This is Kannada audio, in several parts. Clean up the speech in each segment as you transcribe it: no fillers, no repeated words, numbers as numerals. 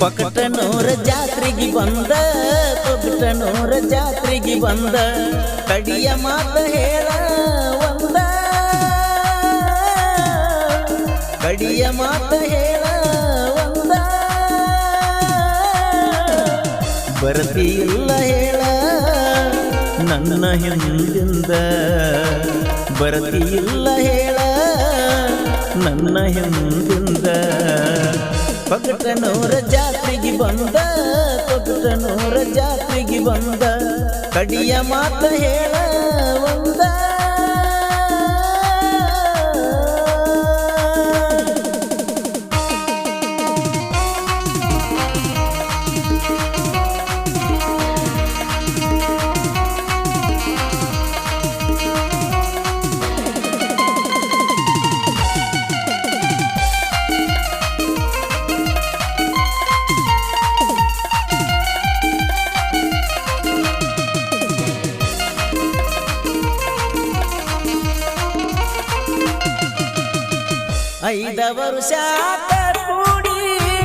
ಕೊಕಟನೂರ ಜಾತ್ರೆಗೆ ಬಂದ ಕೊಕಟನೂರ ಜಾತ್ರೆಗೆ ಬಂದ ಕಡಿಯ ಮಾತ ಹೇಳ ಒಂದ ಕಡಿಯ ಮಾತ ಹೇಳ ಒಂದ ಬರತಿಯಿಲ್ಲ ಹೇಳ ನನ್ನ ಹಿಂದಿಂದ ಬರತಿಯಿಲ್ಲ ಹೇಳ ನನ್ನ ಹಿಂದಿಂದ ಕೊಕಟನೂರ ಜಾತ್ರೆಗೆ ಬಂದ ಕೊಕಟನೂರ ಜಾತ್ರೆಗೆ ಬಂದ ಕಡಿಯ ಮಾತ ಹೇಳ ಒಂದ ಐದ ವರ್ಷ ಕೂಡಿ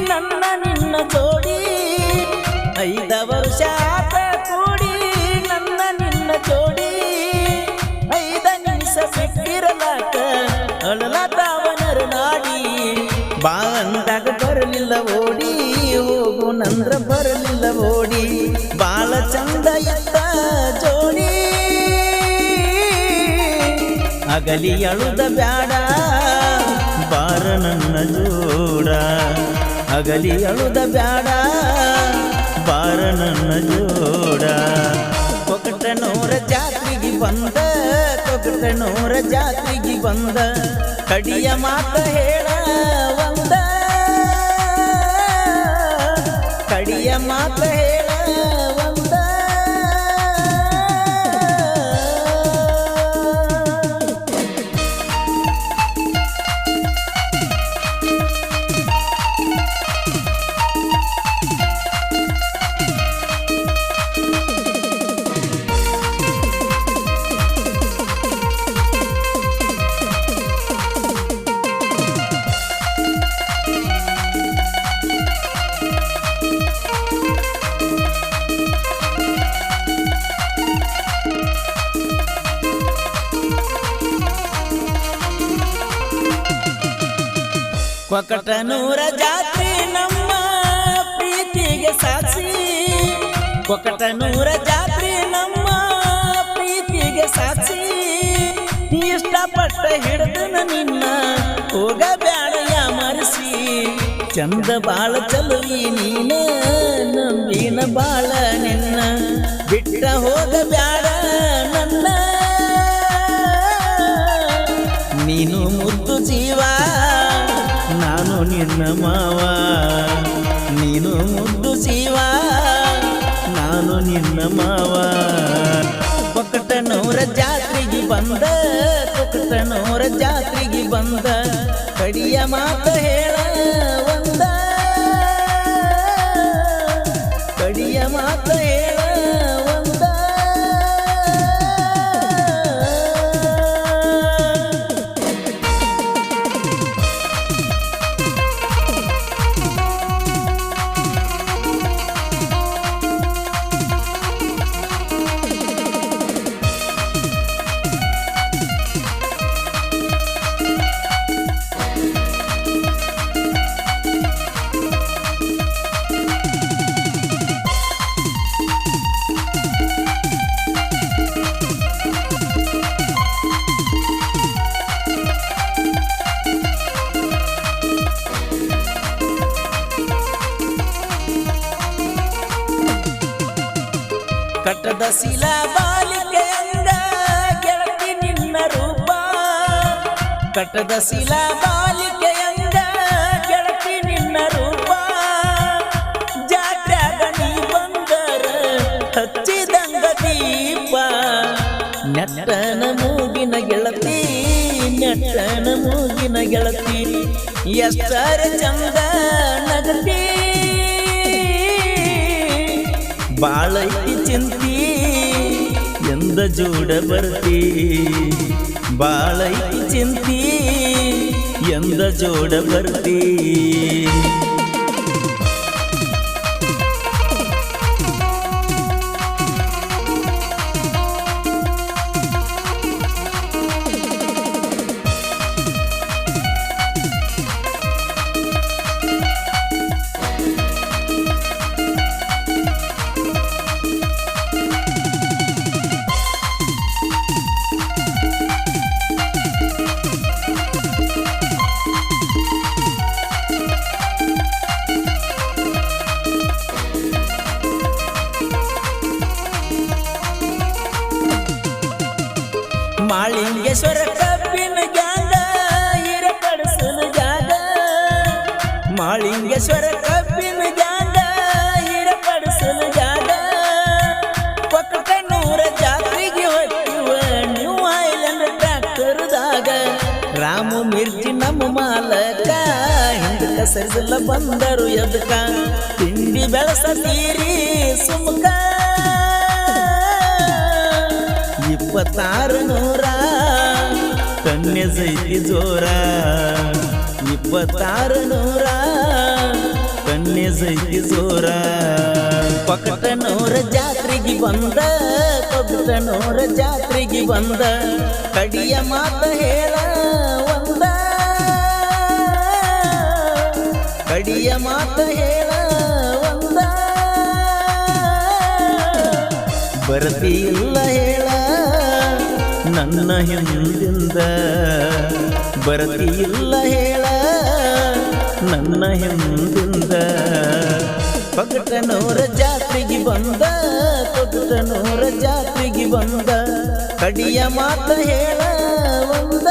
ನನ್ನ ನಿನ್ನ ಜೋಡಿ ಐದ ವರ್ಷ ಕೂಡಿ ನನ್ನ ನಿನ್ನ ಜೋಡಿ ಐದ ನಿಮಿಷ ಬಿಟ್ಟಿರಲಾಕ ಅಳಲತಾವನರ ನಾಡಿ ಬಾ ಅಂದಾಗ ಬರಲಿಲ್ಲ ಓಡಿ ಹೋಗು ನಂದ್ರ ಬರಲಿಲ್ಲ ಓಡಿ ಬಾಳ ಚಂದ ಇದ್ದ ಜೋಡಿ ಅಗಲಿ ಅಳುದ ಬ್ಯಾಡ ಬಾರ ನನ್ನ ಜೋಡ ಅಗಲಿ ಅಳುದ ಬ್ಯಾಡ ಬಾರ ನನ್ನ ಜೋಡ ಕೊಕಟನೂರ ಜಾತ್ರೆಗೆ ಬಂದ ಕೊಕಟನೂರ ಜಾತ್ರೆಗೆ ಬಂದ ಕಡಿಯ ಮಾತ ಹೇಳ ಒಂದ ಕಡಿಯ ಮಾತ ಹೇಳ ಒಂದ ಕೊಕಟನೂರ ಜಾತ್ರೆ ನಮ್ಮ ಪ್ರೀತಿಗೆ ಸಾಕ್ಷಿ ಕೊಕಟನೂರ ಜಾತ್ರೆ ನಮ್ಮ ಪ್ರೀತಿಗೆ ಸಾಕ್ಷಿ ಇಷ್ಟಪಟ್ಟ ಹಿಡಿದನ ನಿನ್ನ ಹೋಗ ಬ್ಯಾಡಯ ಮರೆಸಿ ಚಂದ ಬಾಳ ಚಲುವಿ ನೀನ ನಂಬಿನ ಬಾಳ ನಿನ್ನ ಬಿಟ್ಟ ಹೋಗ ಬ್ಯಾಡ ನನ್ನ ನೀನು ಮುದ್ದು ಜೀವ ನಾನು ನಿನ್ನ ಮಾವ ನೀನು ಮುದ್ದು ಜೀವ ನಾನು ನಿನ್ನ ಮಾವ ಕೊಕಟನೂರ ಜಾತ್ರೆಗೆ ಬಂದ ಕೊಕಟನೂರ ಜಾತ್ರೆಗೆ ಬಂದ ಕಡಿಯ ಮಾತ ಹೇಳ ಒಂದ ಕಡಿಯ ಮಾತ ಹೇಳ ಒಂದ ಕಟ್ಟದ ಶಿಲಾ ಬಾಲಿಕೆಯಂದ ಗೆಳತಿ ನಿನ್ನ ರೂಪ ಕಟ್ಟದ ಶಿಲಾ ಬಾಲಿಕೆಯಂದ ಗೆಳತಿ ನಿನ್ನ ರೂಪ ಜಾತ್ರ್ಯಾಗ ನೀ ಬಂದರ ಹಚ್ಚಿದಂಗ ದೀಪ ನೆಟ್ಟನ ಮೂಗಿನ ಗೆಳತಿ ನೆಟ್ಟನ ಮೂಗಿನ ಗೆಳತಿ ಎಷ್ಟರ ಚಂದ ನಗತಿ ಬಾಳೈತಿ ಚಿಂತಿ ಎಂದ ಜೋಡ ಬರ್ತಿ ಬಾಳೈತಿ ಚಿಂತಿ ಎಂದ ಜೋಡ ಬರ್ತಿ ಮಾಳಿಂಗೇಶ್ವರ ಕಬ್ಬಿನ ಜಾಗ ಹಿರಪಡಿಸಲು ಜಾಗ ಕೊಕ್ಕನೂರ ಜಾತ್ರೆಗೆ ಹೊತ್ತಿವ ನ್ಯೂ ಐಲ್ಯಾಂಡ್ ಟ್ರ್ಯಾಕ್ಟರ್ದಾಗ ರಾಮು ಮಿರ್ಚಿ ನಮ್ಮ ಮಾಲಕ ಹಿಂದಕ ಸರಿಸಲ್ಲ ಬಂದರು ಎದಕ ತಿಂಡಿ ಬೆಳಸತೀರಿ ಸುಮಕ 2600 ಕನ್ಯೆ ಸೈತಿ ಜೋರ 2600 ಕನ್ಯೆ ಸೈತಿ ಜೋರ ಕೊಕ್ಕನೂರ ಜಾತ್ರೆಗೆ ಬಂದ ಕೊಕ್ಕನೂರ ಜಾತ್ರೆಗೆ ಬಂದ ಕಡಿಯ ಮಾತ ಹೇಳ ಒಂದ ಕಡಿಯ ಮಾತ ಹೇಳ ಒಂದ ಬರತಿ ಇಲ್ಲ ಹೇಳ ನನ್ನ ಹಿಂದಿಂದ ಬರತಿ ಇಲ್ಲ ಹೇಳ ನನ್ನ ಹಿಂದಿಂದ ಕೊಕ್ಕನೂರ ಜಾತ್ರೆಗೆ ಬಂದ ಕೊಕ್ಕನೂರ ಜಾತ್ರೆಗೆ ಬಂದ ಕಡಿಯ ಮಾತ ಹೇಳ ಒಂದ